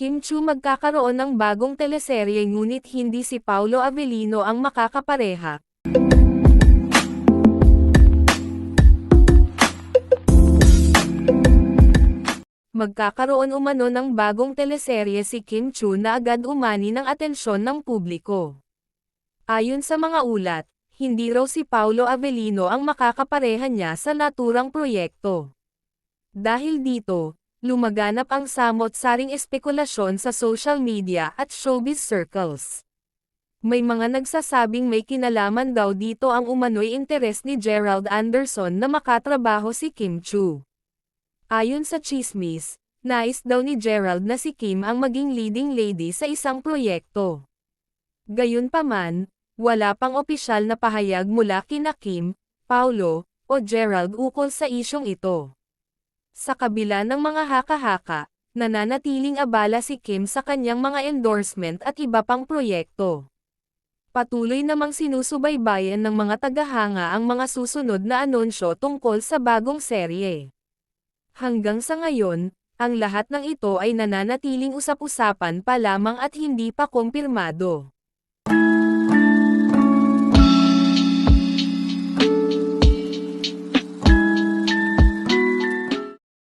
Kim Chu magkakaroon ng bagong teleserye ngunit hindi si Paolo Avellino ang makakapareha. Magkakaroon umano ng bagong teleserye si Kim Chu na agad umani ng atensyon ng publiko. Ayon sa mga ulat, hindi raw si Paolo Avellino ang makakapareha niya sa naturang proyekto. Dahil dito, lumaganap ang samot-saring espekulasyon sa social media at showbiz circles. May mga nagsasabing may kinalaman daw dito ang umano'y interes ni Gerald Anderson na makatrabaho si Kim Chu. Ayon sa chismis, nais daw ni Gerald na si Kim ang maging leading lady sa isang proyekto. Gayunpaman, wala pang opisyal na pahayag mula kina Kim, Paolo, o Gerald ukol sa isyong ito. Sa kabila ng mga haka-haka, nananatiling abala si Kim sa kanyang mga endorsement at iba pang proyekto. Patuloy namang sinusubaybayan ng mga tagahanga ang mga susunod na anunsyo tungkol sa bagong serye. Hanggang sa ngayon, ang lahat ng ito ay nananatiling usap-usapan pa lamang at hindi pa kumpirmado.